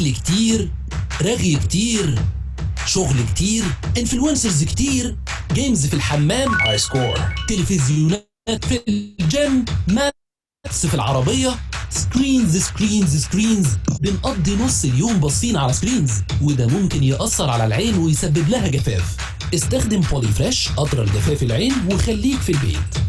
أكل كتير، رغي كتير، شغل كتير، انفلونسرز كتير، جيمز في الحمام، هاي سكور، تلفزيونات في الجيم، مابس في العربية، سكرينز. بنقضي نص اليوم باصين على سكرينز، وده ممكن يأثر على العين ويسبب لها جفاف. استخدم بولي فريش قطرة لجفاف العين وخليك في البيت.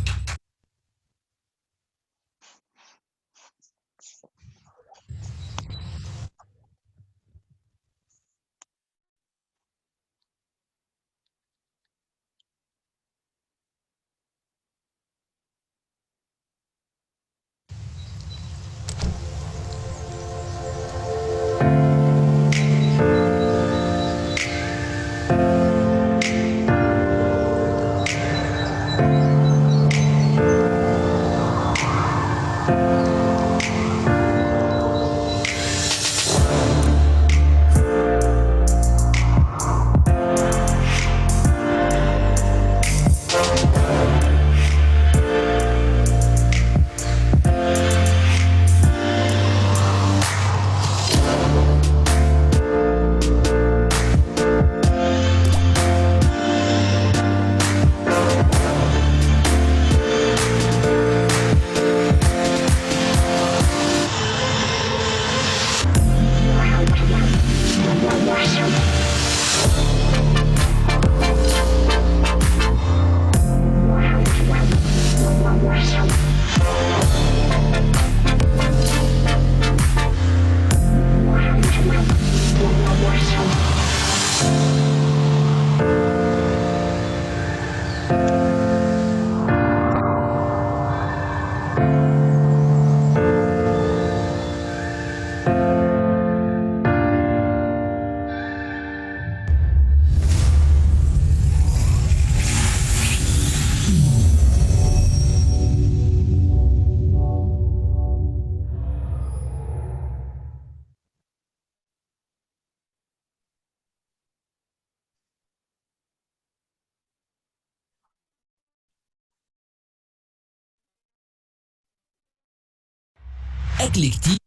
أكل كتير،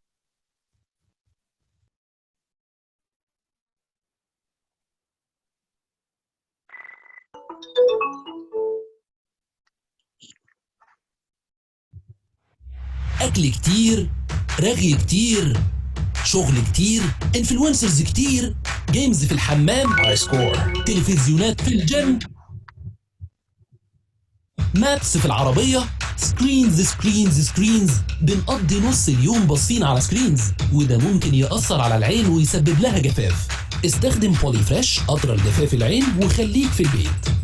أكل كتير، رغي كتير، شغل كتير، انفلونسرز كتير، جيمز في الحمام، هاي سكور، تلفزيونات في الجيم، مابس في العربية، سكرينز. بنقضي نص اليوم باصين على سكرينز، وده ممكن يأثر على العين ويسبب لها جفاف. استخدم بولي فريش قطرة لجفاف العين وخليك في البيت.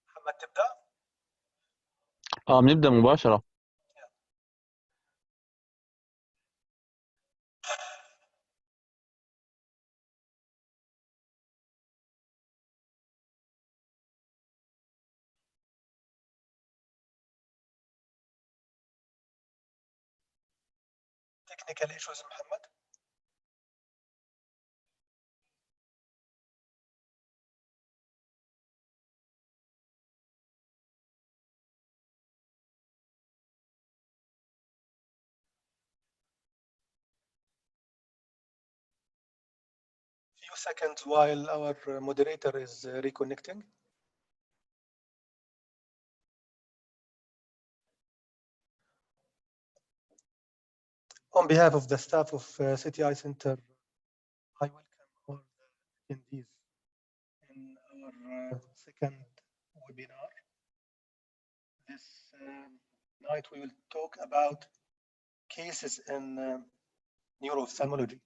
محمد تبدأ؟ بنبدأ مباشرة. technical issues محمد. Few seconds while our moderator is reconnecting. On behalf of the staff of City Eye Center, I welcome all the attendees in our second webinar. This night we will talk about cases in Neuro-Ophthalmology.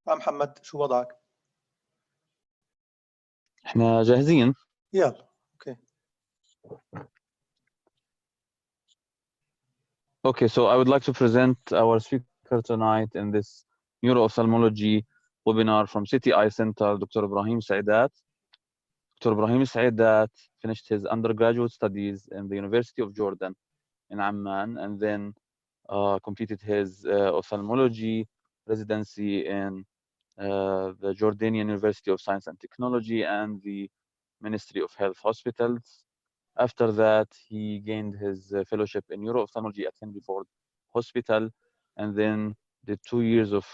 محمد شو وضعك؟ احنا جاهزين. يلا اوكي. Okay, so I would like to present our speaker tonight in this neuro-ophthalmology webinar from City Eye Center, Dr. Ibrahim Saeedat. Dr. Ibrahim Saeedat finished his undergraduate studies in the University of Jordan in Amman, and then completed his ophthalmology residency in the Jordanian University of Science and Technology and the Ministry of Health Hospitals. After that, he gained his fellowship in neuro-ophthalmology at Henry Ford Hospital, and then did 2 years of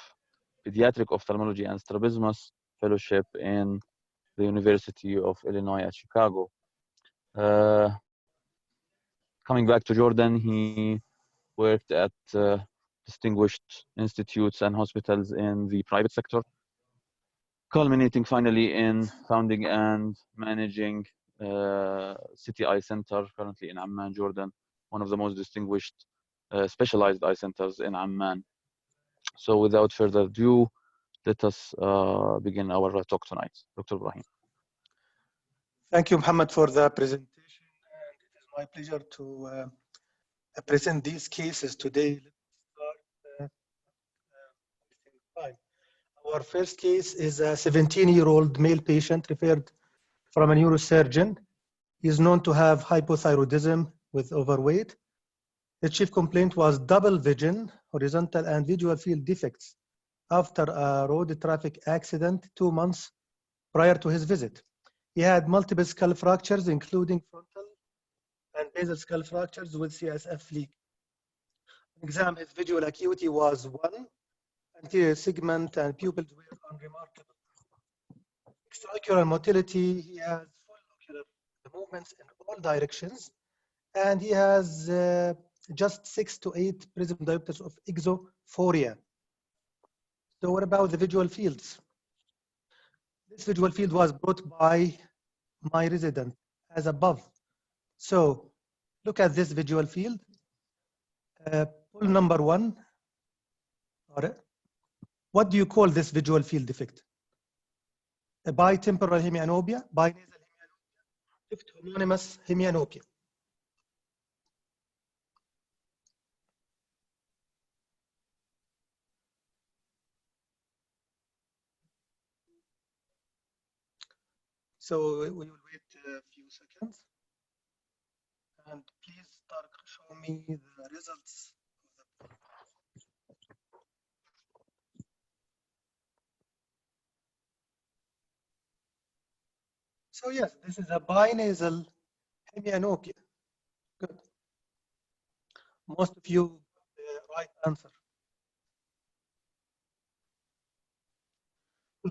pediatric ophthalmology and strabismus fellowship in the University of Illinois at Chicago. Coming back to Jordan, he worked at distinguished institutes and hospitals in the private sector, culminating finally in founding and managing City Eye Center, currently in Amman, Jordan, one of the most distinguished specialized eye centers in Amman. So without further ado, let us begin our talk tonight. Dr. Ibrahim. Thank you, Muhammad, for the presentation. And it is my pleasure to present these cases today. Let's start. Our first case is a 17-year-old male patient referred from a neurosurgeon. He is known to have hypothyroidism with overweight. The chief complaint was double vision, horizontal and visual field defects after a road traffic accident 2 months prior to his visit. He had multiple skull fractures, including frontal and basal skull fractures with CSF leak. On exam, his visual acuity was 1. Anterior segment and pupils were unremarkable. Extraocular motility, he has full ocular movements in all directions, and he has just 6 to 8 prism diopters of exophoria. So what about the visual fields? This visual field was brought by my resident as above. So look at this visual field. Pull number 1. What do you call this visual field defect? A bitemporal hemianopia, binasal hemianopia, left homonymous hemianopia. So we will wait a few seconds. And please start show me the results. So yes, this is a binasal hemianopia. Good. Most of you the right answer.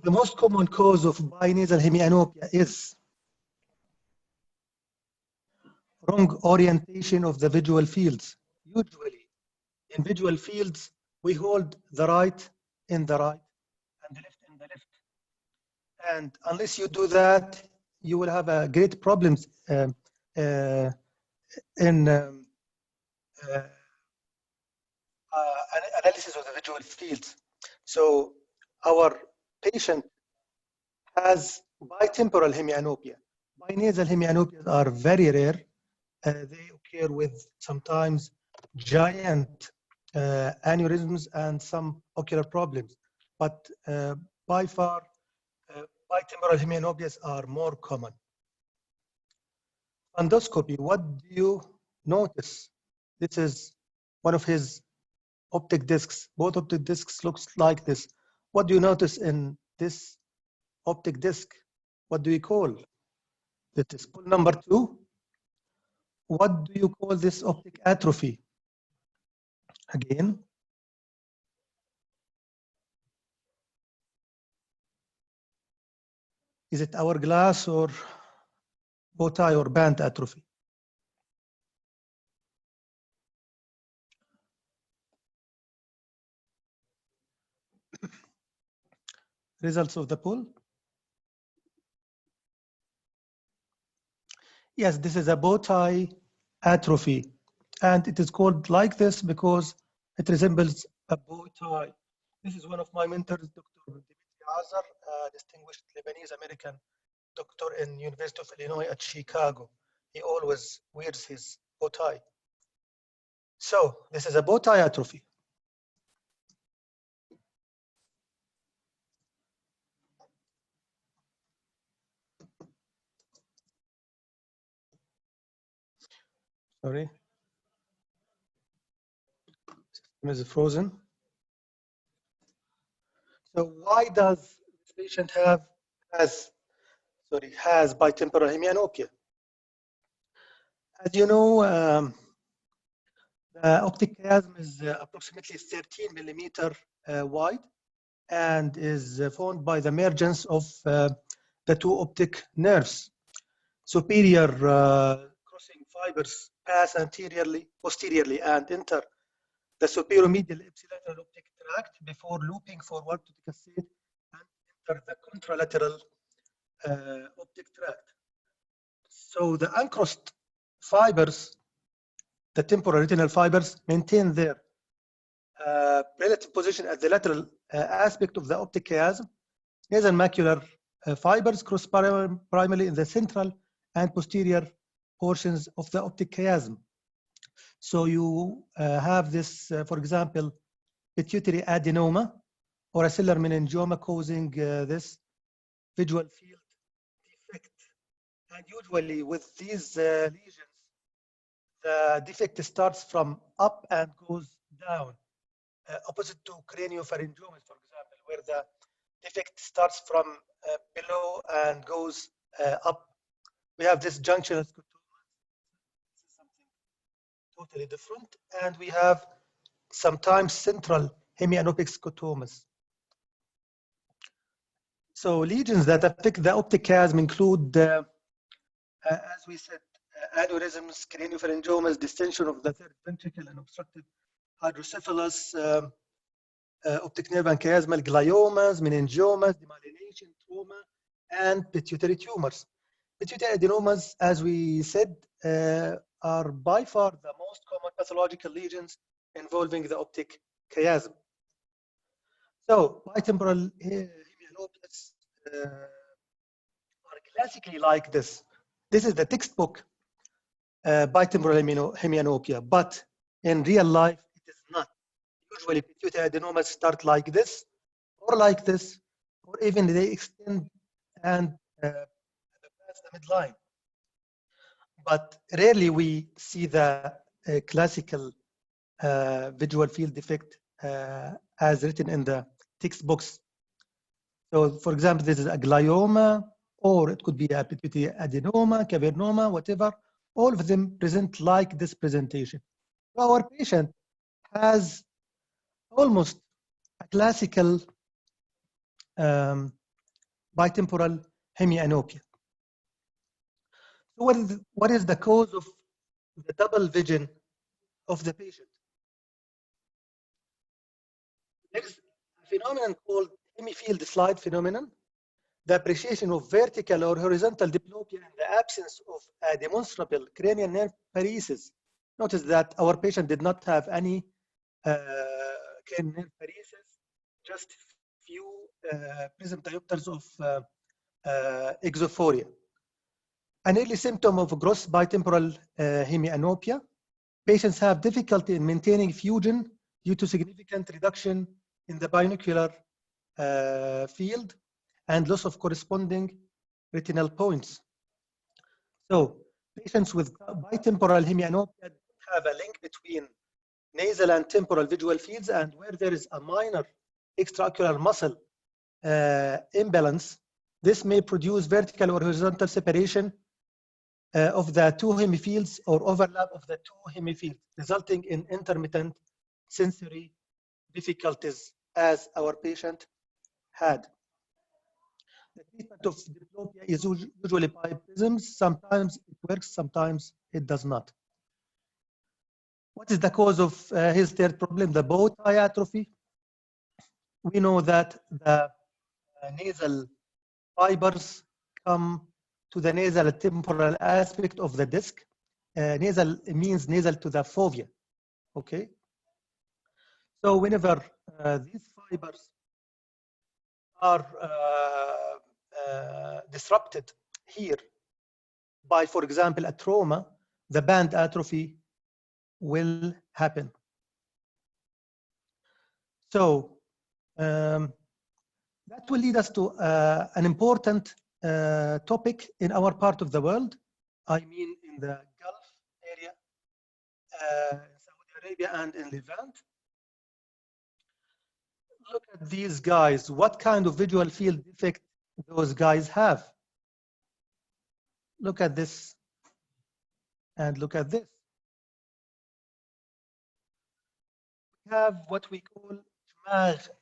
The most common cause of binasal hemianopia is wrong orientation of the visual fields. Usually, in visual fields, we hold the right in the right and the left in the left. And unless you do that, you will have a great problems in analysis of the visual fields. So our patient has bitemporal hemianopia. Binasal hemianopias are very rare. They occur with sometimes giant aneurysms and some ocular problems. But by far, bitemporal hemianopias are more common. Endoscopy, what do you notice? This is one of his optic discs. Both optic discs looks like this. What do you notice in this optic disc? What do you call it? Is pull number 2. What do you call this optic atrophy? Again. Is it hourglass or bow tie or band atrophy? Results of the poll. Yes, this is a bow tie atrophy. and it is called like this because it resembles a bow tie. This is one of my mentors, Dr. Dimitri Azar, a distinguished Lebanese-American doctor in University of Illinois at Chicago. He always wears his bow tie. So this is a bow tie atrophy. Sorry, system is frozen. So why does this patient has bitemporal hemianopia? As you know, the optic chiasm is approximately 13 millimeter wide and is formed by the emergence of the two optic nerves. Superior crossing fibers pass posteriorly and enter the superomedial ipsilateral optic tract before looping forward to the cassette and enter the contralateral optic tract. So the uncrossed fibers, the temporal retinal fibers, maintain their relative position at the lateral aspect of the optic chiasm. Nasal macular fibers cross primarily in the central and posterior portions of the optic chiasm. So you have this, for example, pituitary adenoma or acellular meningioma causing this visual field defect. And usually with these lesions, the defect starts from up and goes down, opposite to craniopharyngiomas, for example, where the defect starts from below and goes up. We have this junctional scotoma. This is something totally different. And we have sometimes central hemianopic scotomas. So lesions that affect the optic chiasm include, as we said, aneurysms, craniopharyngiomas, distension of the third ventricle, and obstructive hydrocephalus, optic nerve and chiasmal gliomas, meningiomas, demyelination, trauma, and pituitary tumors. Pituitary adenomas, as we said, are by far the most common pathological lesions involving the optic chiasm. So bitemporal hemianopias are classically like this. This is the textbook bitemporal hemianopia, but in real life, it is not. Usually, pituitary adenomas start like this, or even they extend and pass the midline. But rarely we see the classical visual field defect as written in the textbooks. So, for example, this is a glioma, or it could be a pituitary adenoma, cavernoma, whatever. All of them present like this presentation. So our patient has almost a classical bitemporal hemianopia. So what is the cause of the double vision of the patient? There is a phenomenon called hemifield slide phenomenon, the appreciation of vertical or horizontal diplopia in the absence of a demonstrable cranial nerve paresis. Notice that our patient did not have any cranial nerve paresis, just few prism diopters of exophoria. An early symptom of gross bitemporal hemianopia. Patients have difficulty in maintaining fusion due to significant reduction in the binocular field and loss of corresponding retinal points. So patients with bitemporal hemianopia have a link between nasal and temporal visual fields, and where there is a minor extraocular muscle imbalance, this may produce vertical or horizontal separation of the two hemifields or overlap of the two hemifields, resulting in intermittent sensory difficulties, as our patient had. The treatment of diplopia is usually by prisms. Sometimes it works, sometimes it does not. What is the cause of his third problem? The bow tie atrophy. We know that the nasal fibers come to the nasal temporal aspect of the disc, nasal means nasal to the fovea. Okay. So whenever these fibers are disrupted here by, for example, a trauma, the band atrophy will happen. So that will lead us to an important topic in our part of the world. I mean, in the Gulf area, Saudi Arabia, and in Levant. Look at these guys. What kind of visual field defect those guys have? Look at this and look at this. We have what we call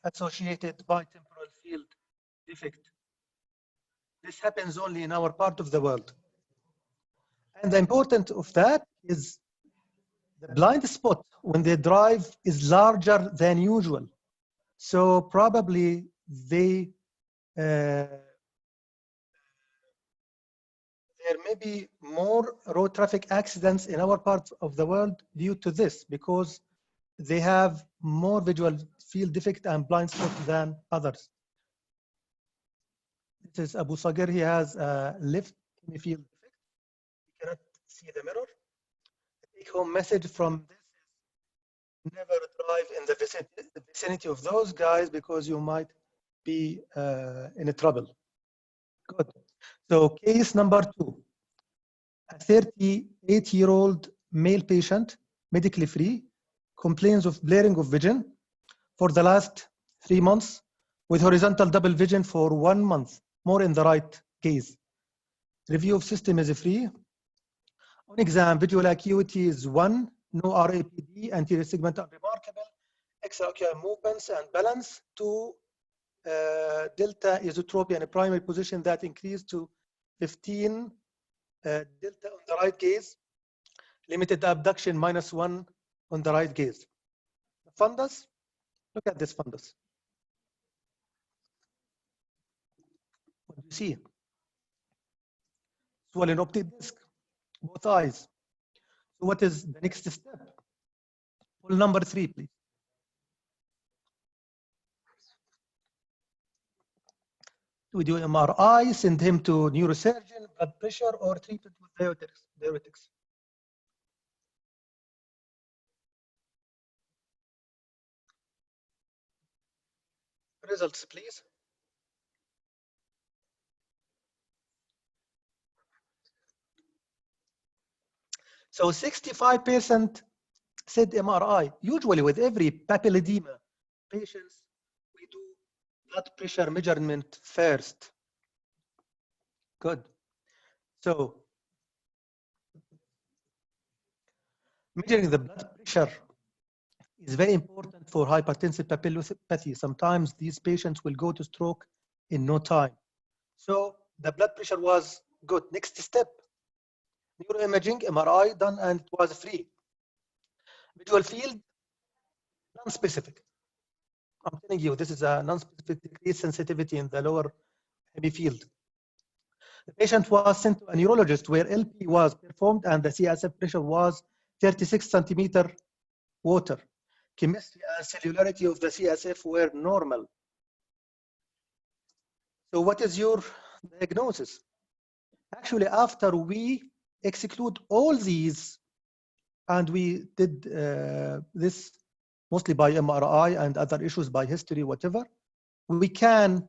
associated bitemporal field defect. This happens only in our part of the world. And the importance of that is the blind spot when they drive is larger than usual. So probably they there may be more road traffic accidents in our part of the world due to this, because they have more visual field defect and blind spot than others. This is Abu Sagir. He has a left hemifield defect. He cannot see the mirror. The take-home message from this is never drive in the vicinity of those guys, because you might be in trouble. Good. So case number 2, a 38-year-old male patient, medically free, complains of blurring of vision for the last 3 months with horizontal double vision for 1 month, more in the right gaze. Review of system is free. On exam, visual acuity is 1, no RAPD, anterior segment unremarkable, extraocular movements and balance, 2, delta isotropia in a primary position that increased to 15, delta on the right gaze, limited abduction -1 on the right gaze. The fundus, look at this fundus. What do you see? Swollen optic disc, both eyes. So what is the next step? Pull number 3, please. We do MRI, send him to neurosurgeon, blood pressure, or treatment with diuretics. Results, please. So 65% said MRI. Usually with every papilledema patients, we do blood pressure measurement first. Good. So measuring the blood pressure is very important for hypertensive papillopathy. Sometimes these patients will go to stroke in no time. So the blood pressure was good. Next step, neuroimaging, MRI done, and it was free. Visual field, non-specific. I'm telling you, this is a non-specific decreased sensitivity in the lower hemifield. The patient was sent to a neurologist where LP was performed and the CSF pressure was 36 centimeter water. Chemistry and cellularity of the CSF were normal. So what is your diagnosis? Actually, after we exclude all these, and we did this mostly by MRI and other issues by history, whatever, we can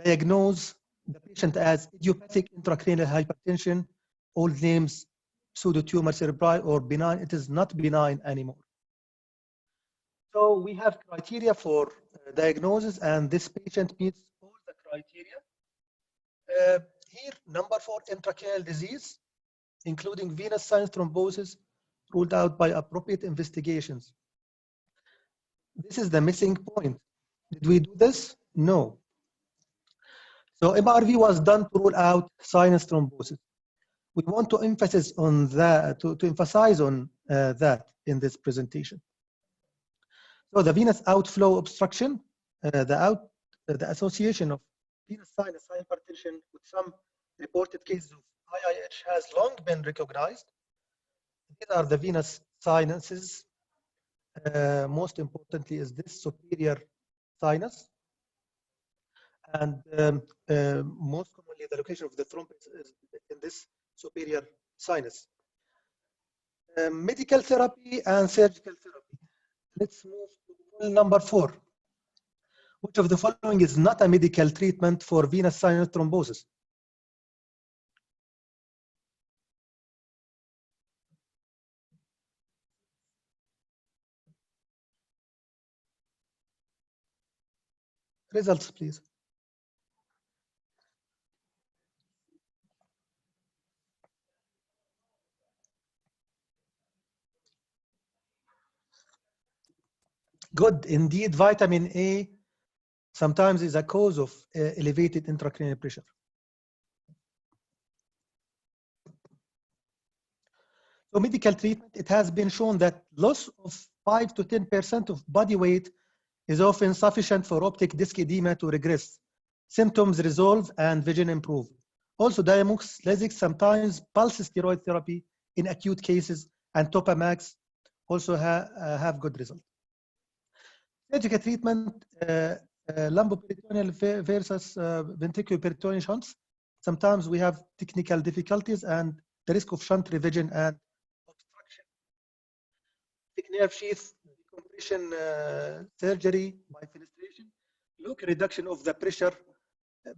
diagnose the patient as idiopathic intracranial hypertension, old names, pseudotumor cerebri, or benign. It is not benign anymore. So we have criteria for diagnosis, and this patient meets all the criteria. Here, number 4, intracranial disease, including venous sinus thrombosis, ruled out by appropriate investigations. This is the missing point. Did we do this? No. So MRV was done to rule out sinus thrombosis. We want to emphasize on that, to emphasize on that in this presentation. So the venous outflow obstruction, the association of venous sinus hypertension with some reported cases of IIH has long been recognized. These are the venous sinuses. Most importantly is this superior sinus. And most commonly, the location of the thrombus is in this superior sinus. Medical therapy and surgical therapy. Let's move to poll number 4. Which of the following is not a medical treatment for venous sinus thrombosis? Results, please. Good. Indeed, vitamin A sometimes is a cause of elevated intracranial pressure. So medical treatment, it has been shown that loss of 5 to 10% of body weight is often sufficient for optic disc edema to regress. Symptoms resolve and vision improve. Also, Diamox, Lasix, sometimes pulse steroid therapy in acute cases, and Topamax also have good results. Surgical treatment, lumboperitoneal versus ventriculoperitoneal shunts. Sometimes we have technical difficulties and the risk of shunt revision and obstruction. Optic nerve sheath decompression surgery by fenestration. Look, reduction of the pressure.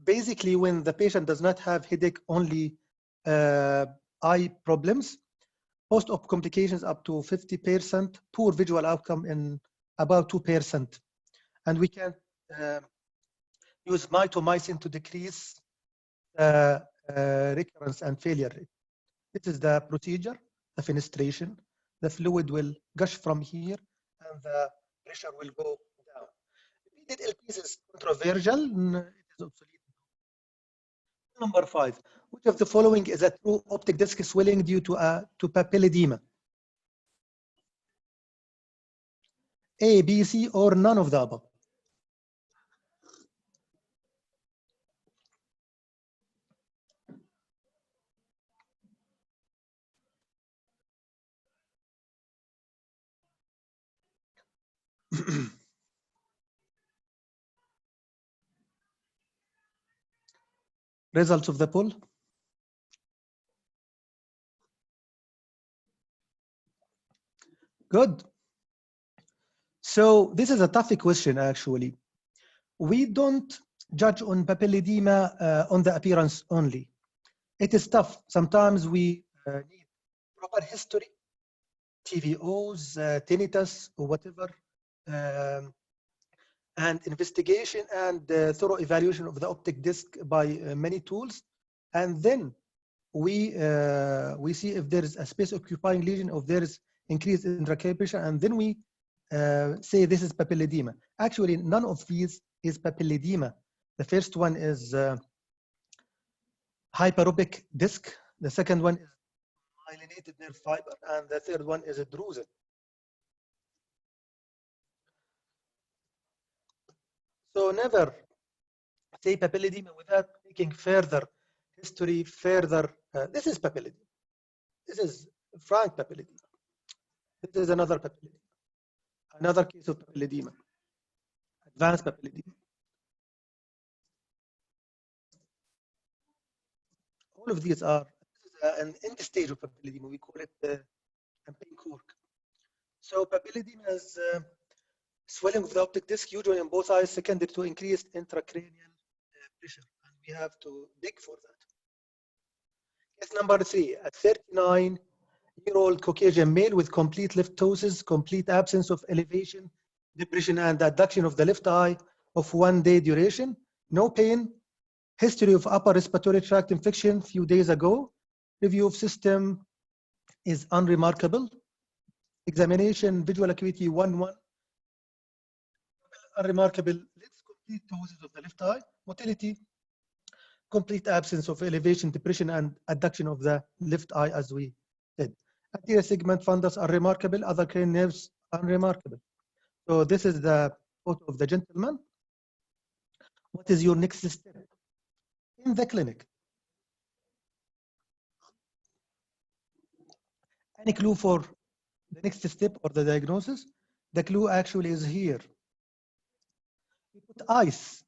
Basically, when the patient does not have headache, only eye problems. Post-op complications up to 50%. Poor visual outcome in about 2%. And we can use mitomycin to decrease recurrence and failure rate. This is the procedure, the fenestration. The fluid will gush from here and the pressure will go down. Repeated LPs is controversial, it is obsolete. Number 5, which of the following is a true optic disc swelling due to papilledema? A, B, C, or none of the above? Results of the poll. Good. So this is a tough question, actually. We don't judge on papilledema on the appearance only. It is tough. Sometimes we need proper history, TVOs, tinnitus, or whatever, and investigation and thorough evaluation of the optic disc by many tools. And then we see if there is a space occupying lesion, or if there is increased intracranial pressure, and then we say this is papilledema. Actually, none of these is papilledema. The first one is hyperopic disc. The second one is myelinated nerve fiber, and the third one is a drusen. So never say papilledema without taking further history, further. This is papilledema. This is frank papilledema. This is another papilledema. Another case of papilledema. Advanced papilledema. All of these are an end stage of papilledema. We call it campaign cork. So papilledema is swelling of the optic disc, usually in both eyes, secondary to increased intracranial pressure, and we have to dig for that. Case number 3, a 39-year-old Caucasian male with complete liptosis, complete absence of elevation, depression, and adduction of the left eye of 1 day duration, no pain, history of upper respiratory tract infection few days ago, review of system is unremarkable, examination, visual acuity 1-1, unremarkable, let's complete ptosis of the left eye, motility, complete absence of elevation, depression, and adduction of the left eye, as we said. Anterior segment fundus are remarkable, other cranial nerves unremarkable. So this is the photo of the gentleman. What is your next step in the clinic? Any clue for the next step or the diagnosis? The clue actually is here. We put ice.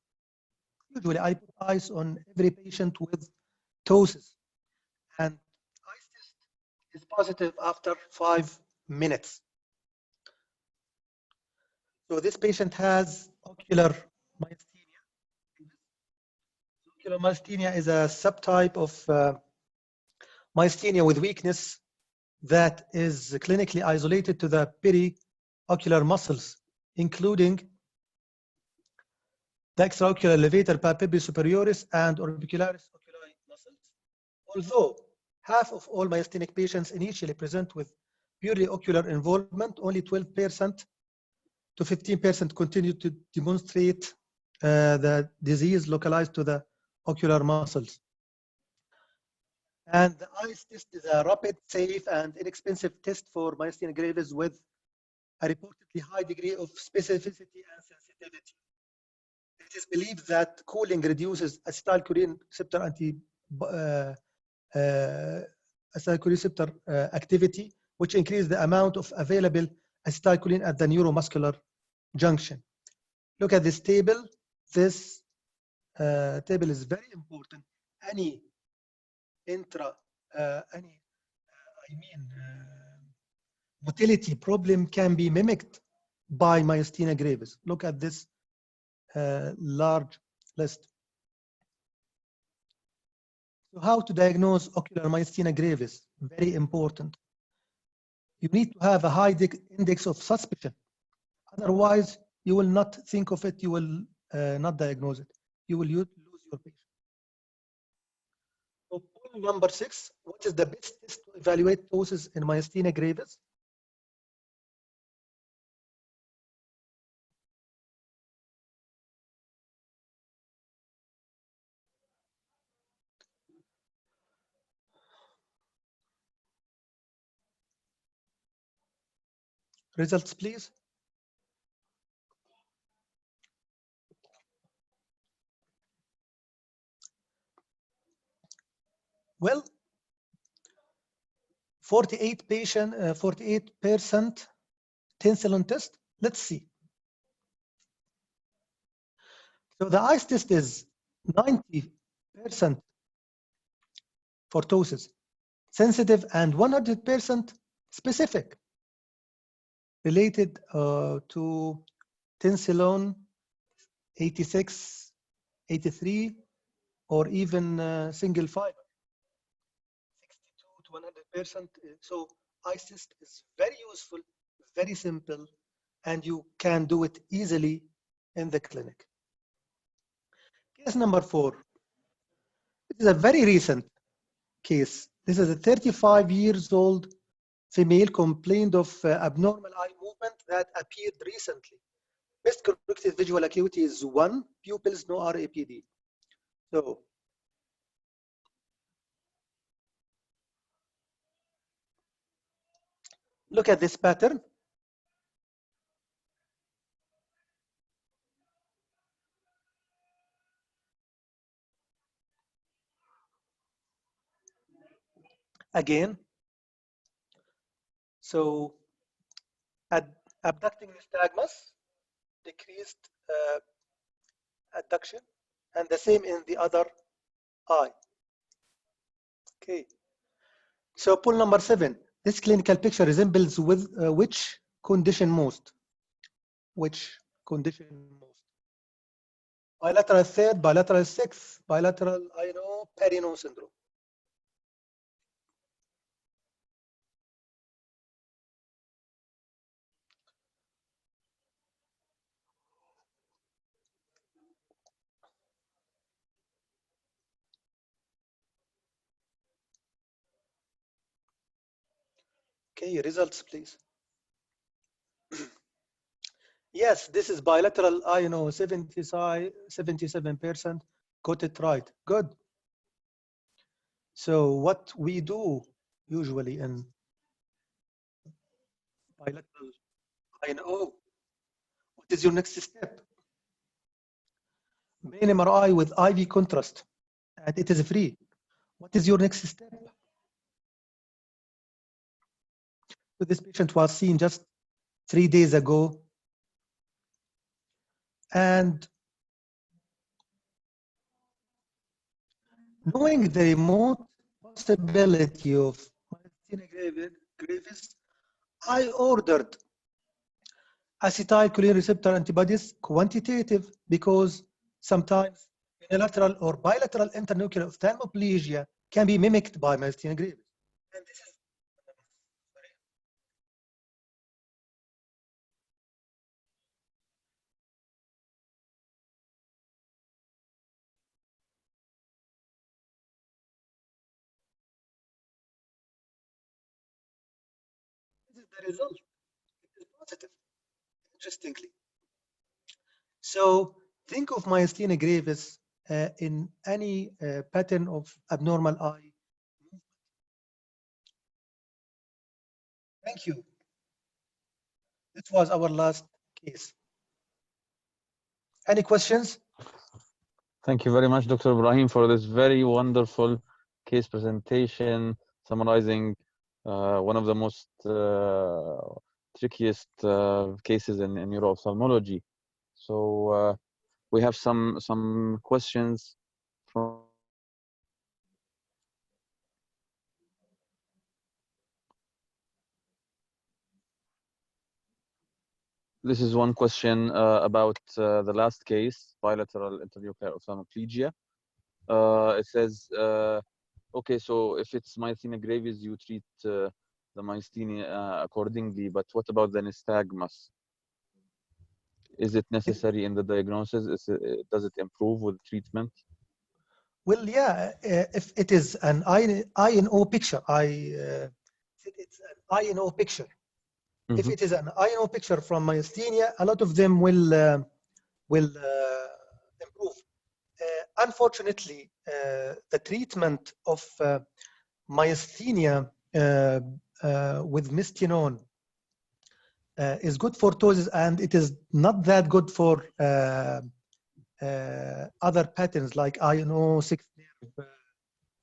Usually I put ice on every patient with ptosis, and ice test is positive after 5 minutes. So this patient has ocular myasthenia. Ocular myasthenia is a subtype of myasthenia with weakness that is clinically isolated to the periocular muscles, including the extraocular levator palpebrae superioris and orbicularis oculi muscles. Although half of all myasthenic patients initially present with purely ocular involvement, only 12% to 15% continue to demonstrate the disease localized to the ocular muscles. And the ice test is a rapid, safe, and inexpensive test for myasthenia gravis with a reportedly high degree of specificity and sensitivity. It is believed that cooling reduces acetylcholine receptor acetylcholine activity, which increases the amount of available acetylcholine at the neuromuscular junction. Look at this table. This table is very important. Any motility problem can be mimicked by myasthenia gravis. Look at this large list. So how to diagnose ocular myasthenia gravis? Very important. You need to have a high index of suspicion. Otherwise, you will not think of it. You will not diagnose it. You will lose your patient. So point number 6, what is the best test to evaluate ptosis in myasthenia gravis? Results, please. Well, 48% tensilon test. Let's see. So the ice test is 90% for ptosis, sensitive, and 100% specific, related to tensilon 86, 83, or even single fiber. 62 to 100%. So ice test is very useful, very simple, and you can do it easily in the clinic. Case number 4. This is a very recent case. This is a 35 years old female complained of abnormal eye movement that appeared recently. Best corrected visual acuity is 1, pupils, no RAPD. So look at this pattern. Again, so abducting nystagmus, decreased adduction, and the same in the other eye. Okay. So pull number 7. This clinical picture resembles with which condition most? Which condition most? Bilateral third, bilateral sixth, bilateral INO, perino syndrome. Okay, results, please. Yes, this is bilateral INO, 77%. Got it right. Good. So what we do usually in bilateral INO, what is your next step? Brain MRI with IV contrast, and it is free. What is your next step? So this patient was seen just 3 days ago. And knowing the remote possibility of myasthenia gravis, I ordered acetylcholine receptor antibodies, quantitative, because sometimes unilateral or bilateral internuclear ophthalmoplegia can be mimicked by myasthenia gravis. And this is the result. It is positive, interestingly. So think of myasthenia gravis in any pattern of abnormal eye movement. Thank you. This was our last case. Any questions? Thank you very much, Dr. Ibrahim, for this very wonderful case presentation, summarizing one of the most trickiest cases in neuro-ophthalmology. So we have some questions from. This is one question about the last case, bilateral internuclear ophthalmoplegia. It says, okay, so if it's myasthenia gravis, you treat the myasthenia accordingly, but what about the nystagmus? Is it necessary in the diagnosis? Does it improve with treatment? Well, yeah, if it is an I&O picture, it's an I&O picture. Mm-hmm. If it is an I&O picture from myasthenia, a lot of them will improve. Unfortunately, the treatment of myasthenia with mistinone is good for ptosis, and it is not that good for other patterns like I&O, sixth nerve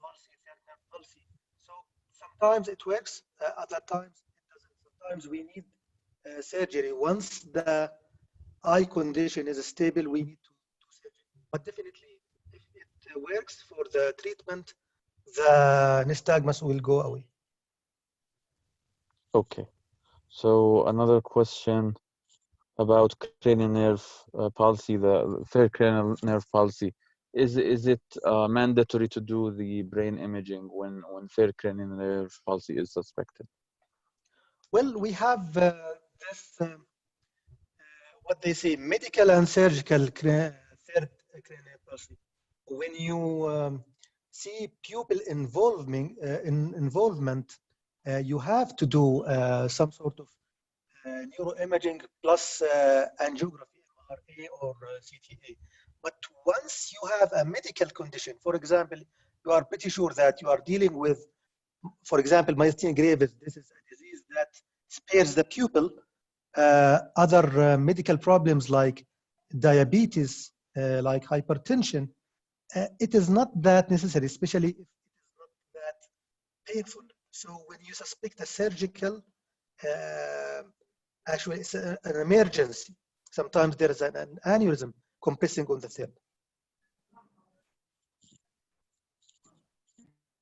palsy, third nerve palsy. So sometimes it works, other times it doesn't. Sometimes we need surgery. Once the eye condition is stable, we need to do surgery. But definitely, if it works for the treatment, the nystagmus will go away. Okay. So another question about cranial nerve palsy, the third cranial nerve palsy. Is it mandatory to do the brain imaging when third cranial nerve palsy is suspected? Well, we have this, what they say, medical and surgical third cranial palsy. When you see pupil involvement, you have to do some sort of neuroimaging plus angiography, MRA or CTA. But once you have a medical condition, for example, you are pretty sure that you are dealing with, for example, myasthenia gravis. This is a disease that spares the pupil. Other medical problems like diabetes, like hypertension, it is not that necessary, especially if it is not that painful. So when you suspect a surgical, actually it's an emergency. Sometimes there is an aneurysm compressing on the third.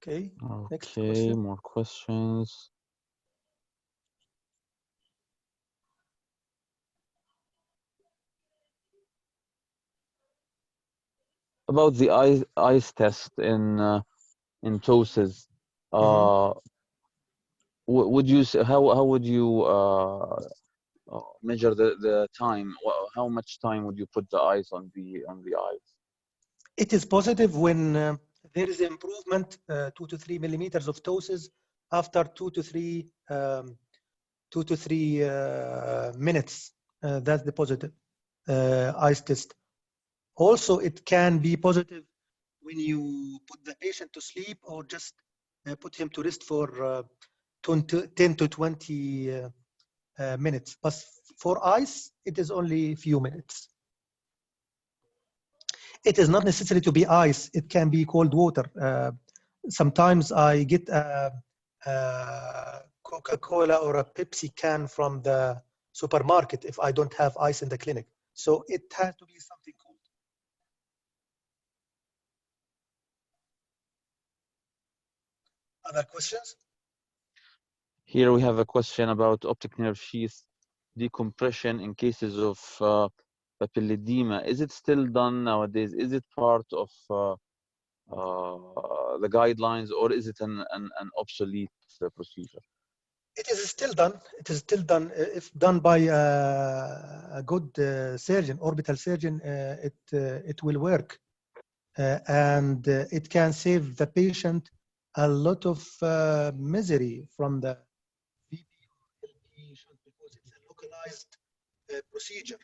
Okay. Next question. More questions. About the eyes test in ptosis, would you say, how would you measure the time? How much time would you put the eyes on the eyes? It is positive when there is improvement 2 to 3 millimeters of ptosis after 2 to 3 minutes. That's the positive eyes test. Also, it can be positive when you put the patient to sleep or just put him to rest for 10 to 20 minutes. But for eyes, it is only a few minutes. It is not necessary to be ice. It can be cold water. Sometimes I get a Coca-Cola or a Pepsi can from the supermarket if I don't have ice in the clinic. So it has to be something cold. Other questions? Here we have a question about optic nerve sheath decompression in cases of papilledema. Is it still done nowadays? Is it part of the guidelines, or is it an obsolete procedure? It is still done. It is still done. If done by a good surgeon, orbital surgeon, it will work. And it can save the patient a lot of misery from the VP or LP shunt because it's a localized procedure.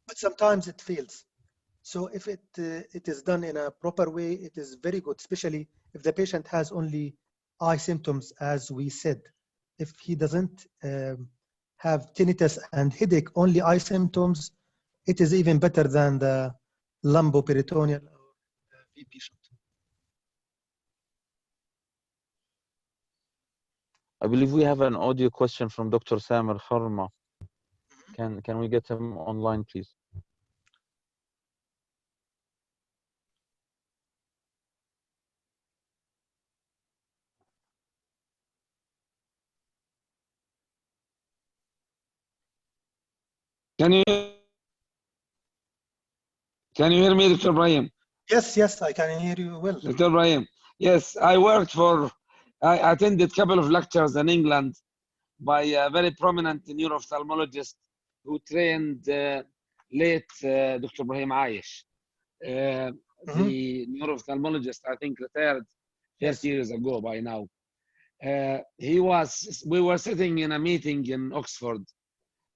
But sometimes it fails. So if it is done in a proper way, it is very good, especially if the patient has only eye symptoms, as we said. If he doesn't have tinnitus and headache, only eye symptoms, it is even better than the lumboperitoneal or VP shunt. I believe we have an audio question from Dr. Samer Kharma. Can we get him online, please? Can you hear me, Dr. Ibrahim? Yes, I can hear you well. Dr. Ibrahim, yes, I attended a couple of lectures in England by a very prominent neuro-ophthalmologist who trained late Dr. Ibrahim Aish. The neuro-ophthalmologist, I think, retired 30 years ago by now. We were sitting in a meeting in Oxford,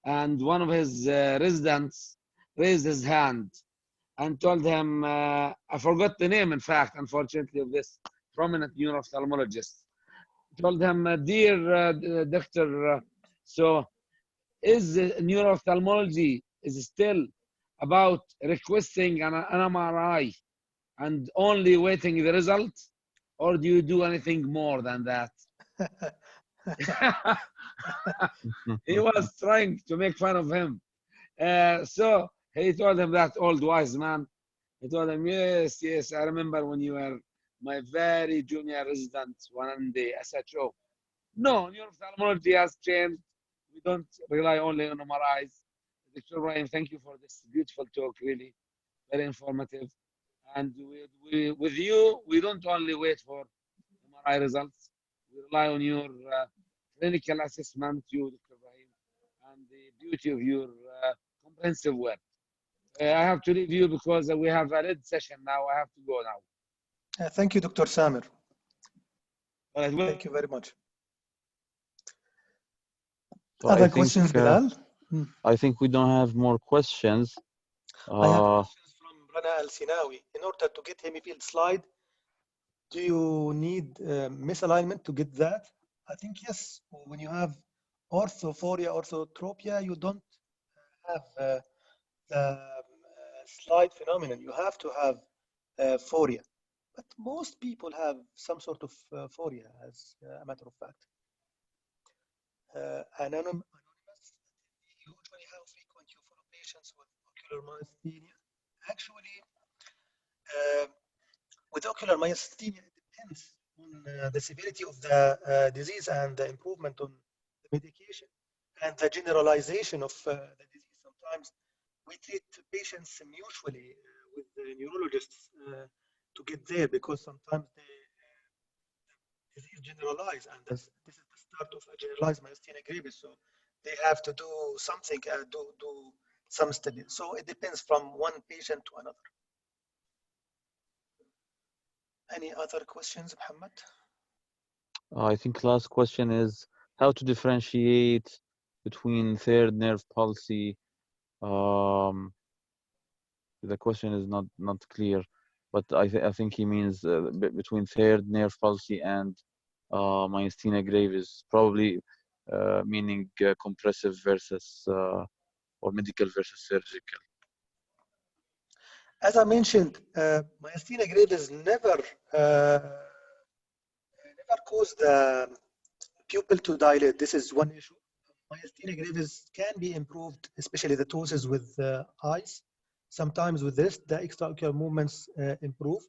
and one of his residents raised his hand and told him, I forgot the name, in fact, unfortunately, of this prominent neuro-ophthalmologist. Told him, dear doctor, so is neuro-ophthalmology is still about requesting an MRI and only waiting the result, or do you do anything more than that? He was trying to make fun of him. So he told him, that old wise man, he told him, yes, I remember when you were my very junior resident one day. I said, oh, no, neuro-ophthalmology has changed. We don't rely only on MRIs. Dr. Ibrahim, thank you for this beautiful talk, really, very informative. And with you, we don't only wait for MRI results. We rely on your clinical assessment, you, Dr. Ibrahim, and the beauty of your comprehensive work. I have to leave you because we have a red session now. I have to go now. Thank you, Dr. Samer. All right, Thank you very much. So Other questions, Bilal? I think we don't have more questions. I have questions from Rana Al-Sinawi. In order to get hemifield slide, do you need misalignment to get that? I think yes. When you have orthophoria, orthotropia, you don't have the slide phenomenon. You have to have phoria. But most people have some sort of phoria, as a matter of fact. Anonymous, usually how frequent you follow patients with ocular myasthenia? Actually, with ocular myasthenia, it depends on the severity of the disease and the improvement on the medication and the generalization of the disease. Sometimes we treat patients mutually with the neurologists to get there, because sometimes the disease generalized, and this is the start of a generalized myasthenia gravis. So they have to do something, do some study. So it depends from one patient to another. Any other questions, Muhammad? I think last question is how to differentiate between third nerve palsy. The question is not clear, but I think he means between third nerve palsy and myasthenia gravis, probably meaning compressive versus or medical versus surgical. As I mentioned, myasthenia gravis never caused the pupil to dilate. This is one issue. Myasthenia gravis can be improved, especially the ptosis with eyes. Sometimes with this, the extraocular movements improve.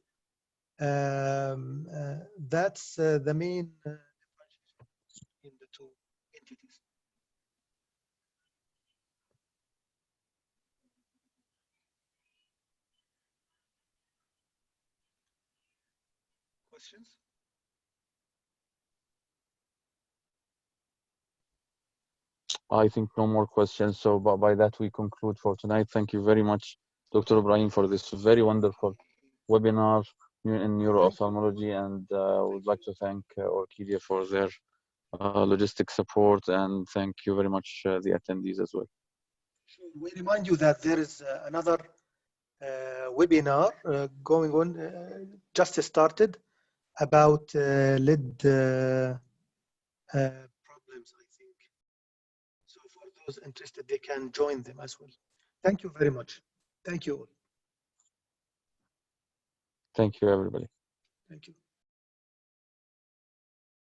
That's the main differentiation in the two entities. Questions? I think no more questions. So by that, we conclude for tonight. Thank you very much, Dr. Ibrahim, for this very wonderful webinar in neuro-ophthalmology. And I would like to thank Orchidia for their logistic support. And thank you very much, the attendees as well. We remind you that there is another webinar going on, just started, about lead problems, I think. So for those interested, they can join them as well. Thank you very much. Thank you all. Thank you, everybody. Thank you.